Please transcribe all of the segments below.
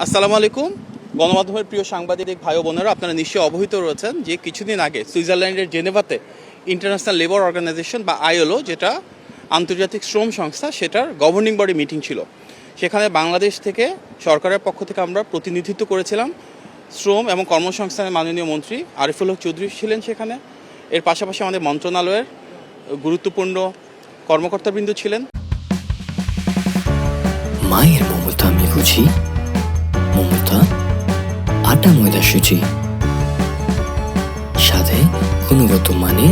আসসালামু আলাইকুম। গণমাধ্যমের প্রিয় সাংবাদিক ভাই ও বোনেরা, আপনারা নিশ্চয়ই অবহিত রয়েছেন যে কিছুদিন আগে সুইজারল্যান্ডের জেনেভাতে ইন্টারন্যাশনাল লেবার অর্গানাইজেশন বা আইএলও, যেটা আন্তর্জাতিক শ্রম সংস্থা, সেটার গভর্নিং বডি মিটিং ছিল। সেখানে বাংলাদেশ থেকে সরকারের পক্ষ থেকে আমরা প্রতিনিধিত্ব করেছিলাম। শ্রম এবং কর্মসংস্থানের মাননীয় মন্ত্রী আরিফুল হক চৌধুরী ছিলেন সেখানে। এর পাশাপাশি আমাদের মন্ত্রণালয়ের গুরুত্বপূর্ণ কর্মকর্তাবৃন্দ ছিলেন। মায়ের মমতা আমি বুঝি, মমতা আটা ময়দা সুজি, স্বাদে গুণগত মানে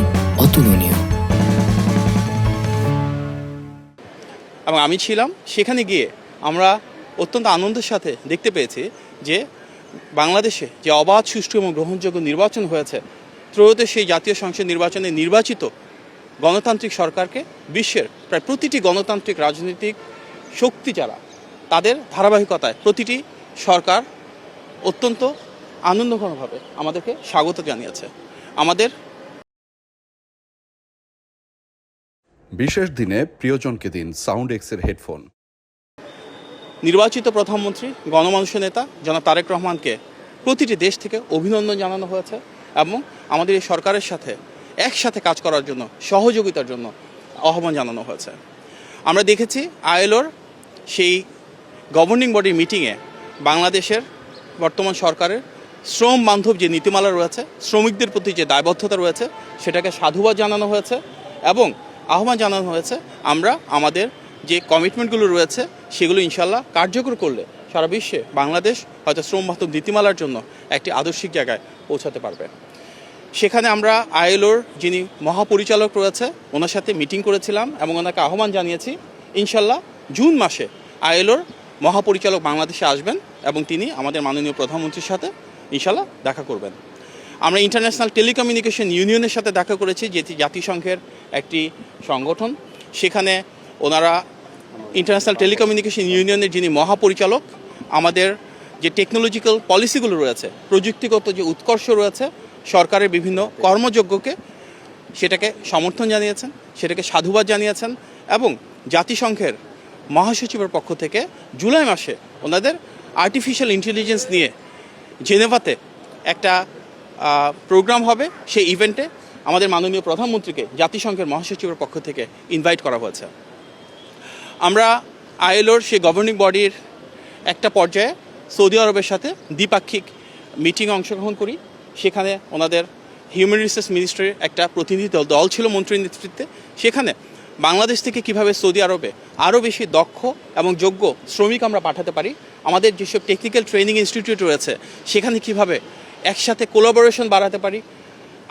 অতুলনীয়। এবং আমি ছিলাম সেখানে গিয়ে আমরা অত্যন্ত আনন্দের সাথে দেখতে পেয়েছি যে বাংলাদেশে যে অবাধ, সুষ্ঠু এবং গ্রহণযোগ্য নির্বাচন হয়েছে, ত্রয়োদশ সেই জাতীয় সংসদ নির্বাচনে নির্বাচিত গণতান্ত্রিক সরকারকে বিশ্বের প্রায় প্রতিটি গণতান্ত্রিক রাজনৈতিক শক্তি যারা, তাদের ধারাবাহিকতায় প্রতিটি সরকার অত্যন্ত আনন্দঘনভাবে আমাদেরকে স্বাগত জানিয়েছে। আমাদের বিশেষ দিনে প্রিয়জনকে দিন সাউন্ড এক্সের হেডফোন। নির্বাচিত প্রধানমন্ত্রী, গণমানুষের নেতা জনাব তারেক রহমানকে প্রতিটি দেশ থেকে অভিনন্দন জানানো হয়েছে এবং আমাদের এই সরকারের সাথে একসাথে কাজ করার জন্য, সহযোগিতার জন্য আহ্বান জানানো হয়েছে। আমরা দেখেছি আইএলওর সেই গভর্নিং বডির মিটিংয়ে বাংলাদেশের বর্তমান সরকারের শ্রম বান্ধব যে নীতিমালা রয়েছে, শ্রমিকদের প্রতি যে দায়বদ্ধতা রয়েছে, সেটাকে সাধুবাদ জানানো হয়েছে এবং আহ্বান জানানো হয়েছে আমরা আমাদের যে কমিটমেন্টগুলো রয়েছে সেগুলো ইনশাল্লাহ কার্যকর করলে সারা বিশ্বে বাংলাদেশ হয়তো শ্রম বান্ধব নীতিমালার জন্য একটি আদর্শিক জায়গায় পৌঁছাতে পারবে। সেখানে আমরা আইএলওর যিনি মহাপরিচালক রয়েছে ওনার সাথে মিটিং করেছিলাম এবং ওনাকে আহ্বান জানিয়েছি ইনশাল্লাহ জুন মাসে আইএলওর মহাপরিচালক বাংলাদেশে আসবেন এবং তিনি আমাদের মাননীয় প্রধানমন্ত্রীর সাথে ইনশাল্লাহ দেখা করবেন। আমরা ইন্টারন্যাশনাল টেলিকমিউনিকেশন ইউনিয়নের সাথে দেখা করেছি, যেটি জাতিসংঘের একটি সংগঠন। সেখানে ওনারা ইন্টারন্যাশনাল টেলিকমিউনিকেশন ইউনিয়নের যিনি মহাপরিচালক, আমাদের যে টেকনোলজিক্যাল পলিসিগুলো রয়েছে, প্রযুক্তিগত যে উৎকর্ষ রয়েছে, সরকারের বিভিন্ন কর্মযজ্ঞকে সেটাকে সমর্থন জানিয়েছেন, সেটাকে সাধুবাদ জানিয়েছেন এবং জাতিসংঘের মহাসচিবের পক্ষ থেকে জুলাই মাসে ওনাদের আর্টিফিশিয়াল ইন্টেলিজেন্স নিয়ে জেনেভাতে একটা প্রোগ্রাম হবে। সেই ইভেন্টে আমাদের মাননীয় প্রধানমন্ত্রীকে জাতিসংঘের মহাসচিবের পক্ষ থেকে ইনভাইট করা হয়েছে। আমরা আইএলওর সেই গভর্নিং বডির একটা পর্যায়ে সৌদি আরবের সাথে দ্বিপাক্ষিক মিটিংয়ে অংশগ্রহণ করি। সেখানে ওনাদের হিউম্যান রিসোর্স মিনিস্ট্রির একটা প্রতিনিধি দল ছিল মন্ত্রীর নেতৃত্বে। সেখানে বাংলাদেশ থেকে কিভাবে সৌদি আরবে আরও বেশি দক্ষ এবং যোগ্য শ্রমিক আমরা পাঠাতে পারি, আমাদের যেসব টেকনিক্যাল ট্রেনিং ইনস্টিটিউট রয়েছে সেখানে কিভাবে একসাথে কোলাবোরেশন বাড়াতে পারি,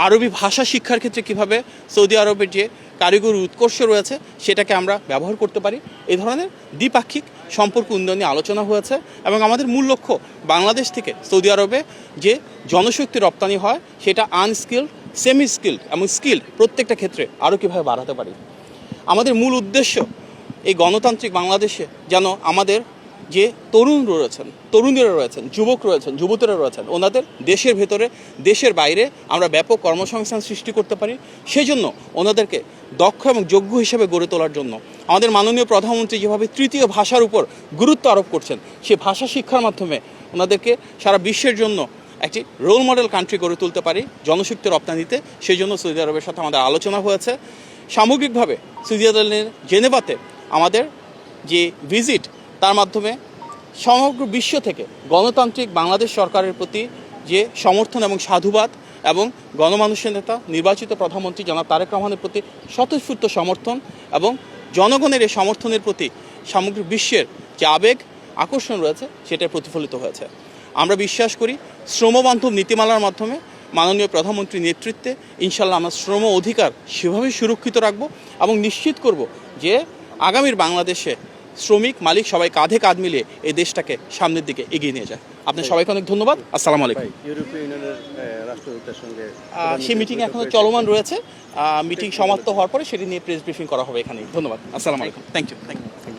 আরবি ভাষা শিক্ষার ক্ষেত্রে কিভাবে সৌদি আরবের যে কারিগরি উৎকর্ষ রয়েছে সেটাকে আমরা ব্যবহার করতে পারি, এই ধরনের দ্বিপাক্ষিক সম্পর্ক উন্নয়নে আলোচনা হয়েছে। এবং আমাদের মূল লক্ষ্য বাংলাদেশ থেকে সৌদি আরবে যে জনশক্তি রপ্তানি হয় সেটা আনস্কিল্ড, সেমি স্কিল্ড এবং স্কিল্ড প্রত্যেকটা ক্ষেত্রে আরও কীভাবে বাড়াতে পারি। আমাদের মূল উদ্দেশ্য এই গণতান্ত্রিক বাংলাদেশে যেন আমাদের যে তরুণীরা রয়েছেন, যুবক রয়েছেন, যুবতীরা রয়েছেন, ওনাদের দেশের ভেতরে, দেশের বাইরে আমরা ব্যাপক কর্মসংস্থান সৃষ্টি করতে পারি। সেই জন্য ওনাদেরকে দক্ষ এবং যোগ্য হিসেবে গড়ে তোলার জন্য আমাদের মাননীয় প্রধানমন্ত্রী যেভাবে তৃতীয় ভাষার উপর গুরুত্ব আরোপ করছেন, সেই ভাষা শিক্ষার মাধ্যমে ওনাদেরকে সারা বিশ্বের জন্য একটি রোল মডেল কান্ট্রি গড়ে তুলতে পারি জনশক্তি রপ্তানিতে। সেই জন্য সৌদি আরবের সাথে আমাদের আলোচনা হয়েছে। সামগ্রিকভাবে সুইজারল্যান্ডের জেনেভাতে আমাদের যে ভিজিট, তার মাধ্যমে সমগ্র বিশ্ব থেকে গণতান্ত্রিক বাংলাদেশ সরকারের প্রতি যে সমর্থন এবং সাধুবাদ এবং গণমানুষের নেতা নির্বাচিত প্রধানমন্ত্রী জনাব তারেক রহমানের প্রতি স্বতঃস্ফূর্ত সমর্থন এবং জনগণের এই সমর্থনের প্রতি সামগ্রিক বিশ্বের যে আবেগ, আকর্ষণ রয়েছে সেটা প্রতিফলিত হয়েছে। আমরা বিশ্বাস করি শ্রমবান্ধব নীতিমালার মাধ্যমে মাননীয় প্রধানমন্ত্রীর নেতৃত্বে ইনশাল্লাহ আমরা শ্রম অধিকার সেভাবেই সুরক্ষিত রাখব এবং নিশ্চিত করব যে আগামীর বাংলাদেশে শ্রমিক, মালিক সবাই কাঁধে কাঁধ মিলিয়ে এই দেশটাকে সামনের দিকে এগিয়ে নিয়ে যায়। আপনার সবাইকে অনেক ধন্যবাদ। আসসালামু আলাইকুম। ইউরোপীয় ইউনিয়নের রাষ্ট্রদূতের সঙ্গে সেই মিটিং এখনো চলমান রয়েছে। মিটিং সমাপ্ত হওয়ার পরে সেটি নিয়ে প্রেস ব্রিফিং করা হবে এখানেই। ধন্যবাদ। আসসালামু আলাইকুম। Thank you.